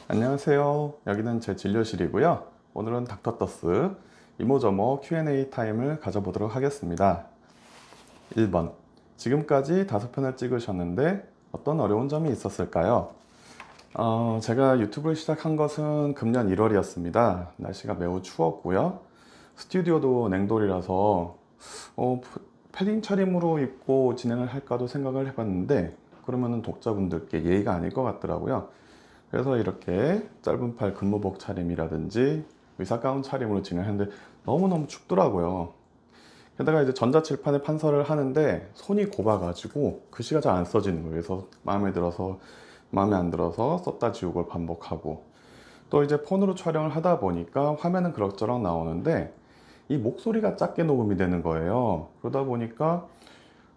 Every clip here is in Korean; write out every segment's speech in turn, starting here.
안녕하세요. 여기는 제 진료실이고요. 오늘은 닥터떠스 이모저모 Q&A 타임을 가져보도록 하겠습니다. 1번. 지금까지 5편을 찍으셨는데 어떤 어려운 점이 있었을까요? 제가 유튜브를 시작한 것은 금년 1월이었습니다. 날씨가 매우 추웠고요. 스튜디오도 냉돌이라서 패딩 차림으로 입고 진행을 할까도 생각을 해봤는데 그러면은 독자분들께 예의가 아닐 것 같더라고요. 그래서 이렇게 짧은 팔 근무복 차림이라든지 의사 가운 차림으로 진행했는데 너무너무 춥더라고요. 게다가 이제 전자칠판에 판서를 하는데 손이 곱아가지고 글씨가 잘 안 써지는 거예요. 그래서 마음에 안 들어서 썼다 지우고 반복하고, 또 이제 폰으로 촬영을 하다 보니까 화면은 그럭저럭 나오는데 이 목소리가 작게 녹음이 되는 거예요. 그러다 보니까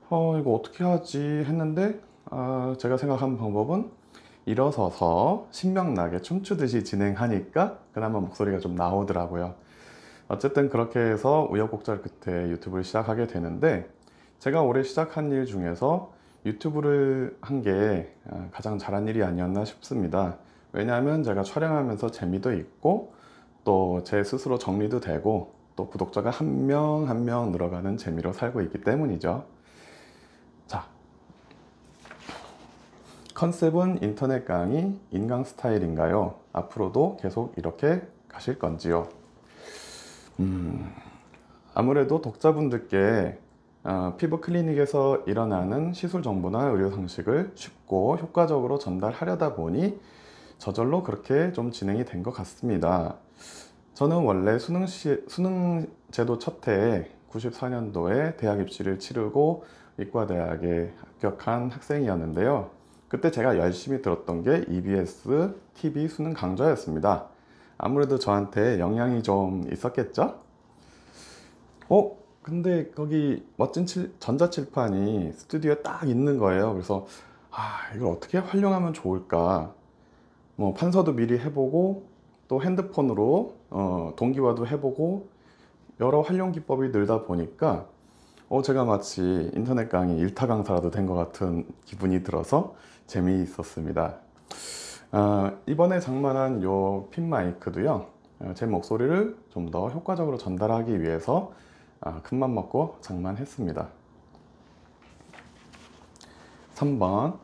이거 어떻게 하지 했는데, 제가 생각한 방법은 일어서서 신명나게 춤추듯이 진행하니까 그나마 목소리가 좀 나오더라고요. 어쨌든 그렇게 해서 우여곡절 끝에 유튜브를 시작하게 되는데, 제가 올해 시작한 일 중에서 유튜브를 한 게 가장 잘한 일이 아니었나 싶습니다. 왜냐하면 제가 촬영하면서 재미도 있고 또 제 스스로 정리도 되고 또 구독자가 한 명 한 명 늘어가는 재미로 살고 있기 때문이죠. 자, 컨셉은 인터넷 강의, 인강 스타일인가요? 앞으로도 계속 이렇게 가실 건지요? 아무래도 독자분들께 피부 클리닉에서 일어나는 시술 정보나 의료 상식을 쉽고 효과적으로 전달하려다 보니 저절로 그렇게 좀 진행이 된 것 같습니다. 저는 원래 수능제도 첫 해에 94년도에 대학 입시를 치르고 의과대학에 합격한 학생이었는데요. 그때 제가 열심히 들었던 게 EBS TV 수능 강좌였습니다. 아무래도 저한테 영향이 좀 있었겠죠? 근데 거기 멋진 전자칠판이 스튜디오에 딱 있는 거예요. 그래서 이걸 어떻게 활용하면 좋을까? 뭐 판서도 미리 해보고 또 핸드폰으로 동기화도 해보고 여러 활용 기법이 늘다 보니까 제가 마치 인터넷 강의 일타 강사라도 된 것 같은 기분이 들어서 재미있었습니다. 이번에 장만한 요 핀 마이크도요, 제 목소리를 좀 더 효과적으로 전달하기 위해서 큰맘 먹고 장만했습니다. 3번.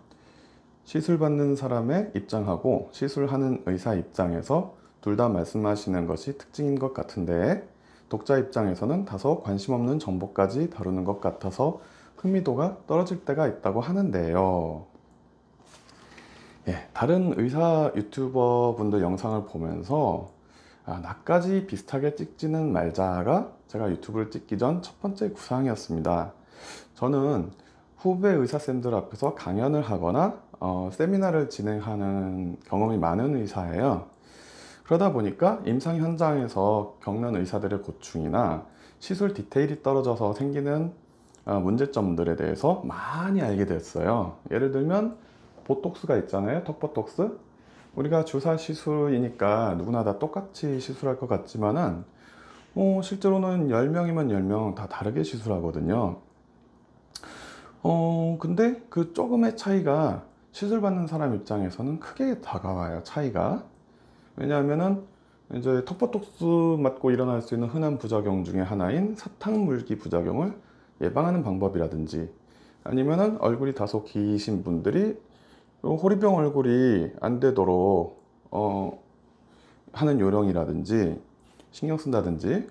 시술받는 사람의 입장하고 시술하는 의사 입장에서 둘 다 말씀하시는 것이 특징인 것 같은데, 독자 입장에서는 다소 관심 없는 정보까지 다루는 것 같아서 흥미도가 떨어질 때가 있다고 하는데요. 다른 의사 유튜버 분들 영상을 보면서 나까지 비슷하게 찍지는 말자가 제가 유튜브를 찍기 전 첫 번째 구상이었습니다. 저는 후배 의사쌤들 앞에서 강연을 하거나 세미나를 진행하는 경험이 많은 의사예요. 그러다 보니까 임상 현장에서 겪는 의사들의 고충이나 시술 디테일이 떨어져서 생기는 문제점들에 대해서 많이 알게 됐어요. 예를 들면 보톡스가 있잖아요. 턱보톡스. 우리가 주사 시술이니까 누구나 다 똑같이 시술할 것 같지만은 실제로는 10명이면 10명 다 다르게 시술하거든요. 근데 그 조금의 차이가 시술받는 사람 입장에서는 크게 다가와요, 차이가. 왜냐하면은 이제 턱보톡스 맞고 일어날 수 있는 흔한 부작용 중에 하나인 사탕물기 부작용을 예방하는 방법이라든지, 아니면은 얼굴이 다소 기신 분들이 호리병 얼굴이 안 되도록 하는 요령이라든지 신경 쓴다든지,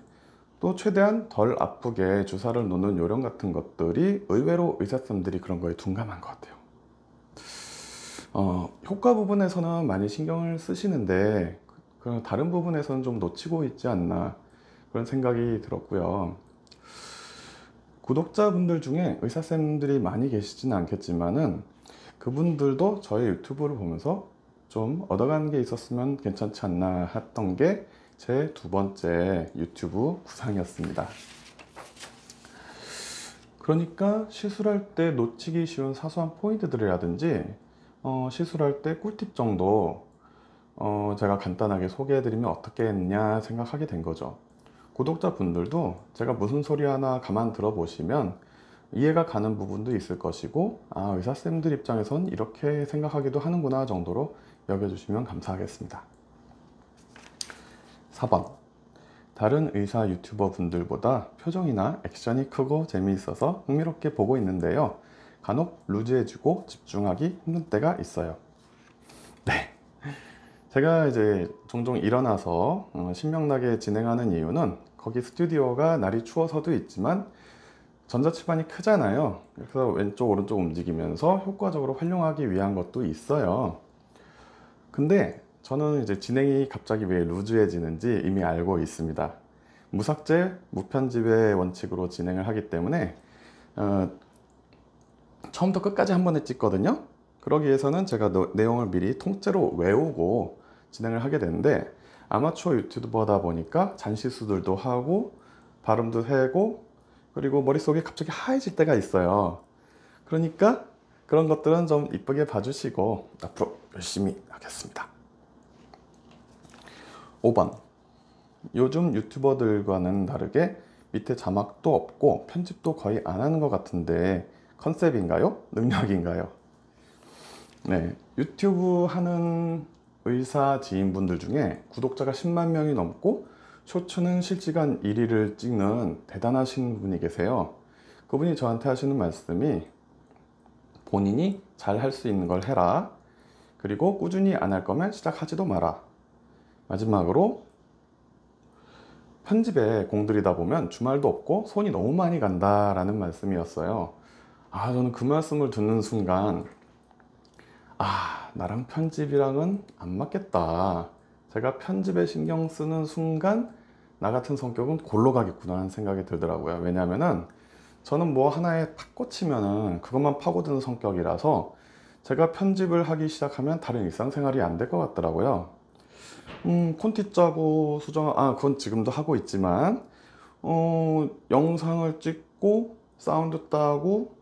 또 최대한 덜 아프게 주사를 놓는 요령 같은 것들이 의외로 의사쌤들이 그런 거에 둔감한 것 같아요. 효과 부분에서는 많이 신경을 쓰시는데 그 다른 부분에서는 좀 놓치고 있지 않나, 그런 생각이 들었고요. 구독자분들 중에 의사쌤들이 많이 계시지는 않겠지만은 그분들도 저의 유튜브를 보면서 좀 얻어가는 게 있었으면 괜찮지 않나 했던 게 제 두 번째 유튜브 구상이었습니다. 그러니까 시술할 때 놓치기 쉬운 사소한 포인트들이라든지 시술할 때 꿀팁 정도 제가 간단하게 소개해드리면 어떻겠냐 생각하게 된 거죠. 구독자분들도 제가 무슨 소리 하나 가만 들어보시면 이해가 가는 부분도 있을 것이고, 의사쌤들 입장에선 이렇게 생각하기도 하는구나 정도로 여겨주시면 감사하겠습니다. 4번. 다른 의사 유튜버 분들보다 표정이나 액션이 크고 재미있어서 흥미롭게 보고 있는데요. 간혹 루즈해지고 집중하기 힘든 때가 있어요. 네. 제가 이제 종종 일어나서 신명나게 진행하는 이유는 거기 스튜디오가 날이 추워서도 있지만 전자치반이 크잖아요. 그래서 왼쪽 오른쪽 움직이면서 효과적으로 활용하기 위한 것도 있어요. 근데 저는 이제 진행이 갑자기 왜 루즈해지는지 이미 알고 있습니다. 무삭제, 무편집의 원칙으로 진행을 하기 때문에 처음부터 끝까지 한 번에 찍거든요. 그러기 위해서는 제가 내용을 미리 통째로 외우고 진행을 하게 되는데, 아마추어 유튜버다 보니까 잔실수들도 하고 발음도 세고 그리고 머릿속이 갑자기 하얘질 때가 있어요. 그러니까 그런 것들은 좀 이쁘게 봐주시고 앞으로 열심히 하겠습니다. 5번. 요즘 유튜버들과는 다르게 밑에 자막도 없고 편집도 거의 안 하는 것 같은데 컨셉인가요? 능력인가요? 네, 유튜브 하는 의사 지인분들 중에 구독자가 10만 명이 넘고 쇼츠는 실시간 1위를 찍는 대단하신 분이 계세요. 그분이 저한테 하시는 말씀이 본인이 잘 할 수 있는 걸 해라. 그리고 꾸준히 안 할 거면 시작하지도 마라. 마지막으로 편집에 공들이다 보면 주말도 없고 손이 너무 많이 간다라는 말씀이었어요. 저는 그 말씀을 듣는 순간 나랑 편집이랑은 안 맞겠다. 제가 편집에 신경 쓰는 순간 나 같은 성격은 골로 가겠구나 하는 생각이 들더라고요. 왜냐면은 저는 뭐 하나에 탁 꽂히면은 그것만 파고드는 성격이라서 제가 편집을 하기 시작하면 다른 일상생활이 안 될 것 같더라고요. 콘티 짜고 그건 지금도 하고 있지만 영상을 찍고 사운드 따고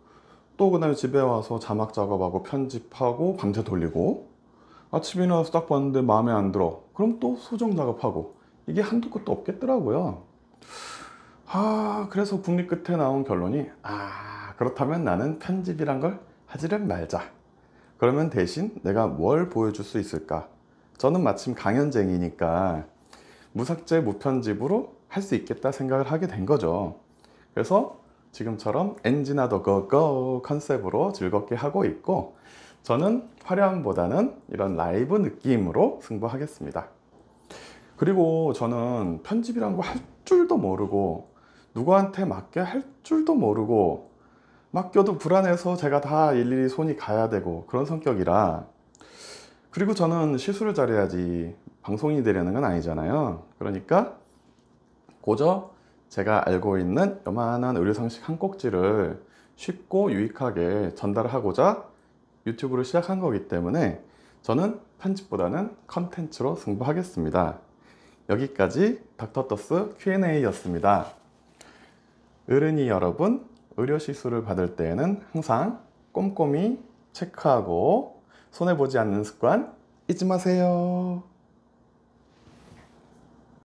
또 그 다음에 집에 와서 자막 작업하고 편집하고 밤새 돌리고 아침에 일어나서 딱 봤는데 마음에 안 들어. 그럼 또 수정 작업하고 이게 한두 끝도 없겠더라고요. 그래서 국립 끝에 나온 결론이 그렇다면 나는 편집이란 걸 하지를 말자. 그러면 대신 내가 뭘 보여줄 수 있을까? 저는 마침 강연쟁이니까 무삭제 무편집으로 할 수 있겠다 생각을 하게 된 거죠. 그래서 지금처럼 엔지나 더 고고 컨셉으로 즐겁게 하고 있고, 저는 화려함보다는 이런 라이브 느낌으로 승부하겠습니다. 그리고 저는 편집이란 거 할 줄도 모르고 누구한테 맡겨 할 줄도 모르고 맡겨도 불안해서 제가 다 일일이 손이 가야 되고 그런 성격이라, 그리고 저는 실수를 잘해야지 방송인이 되려는 건 아니잖아요. 그러니까 고저 제가 알고 있는 요만한 의료상식 한 꼭지를 쉽고 유익하게 전달하고자 유튜브를 시작한 거기 때문에 저는 편집보다는 컨텐츠로 승부하겠습니다. 여기까지 닥터더스 Q&A였습니다. 어른이 여러분, 의료 시술을 받을 때에는 항상 꼼꼼히 체크하고 손해보지 않는 습관 잊지 마세요.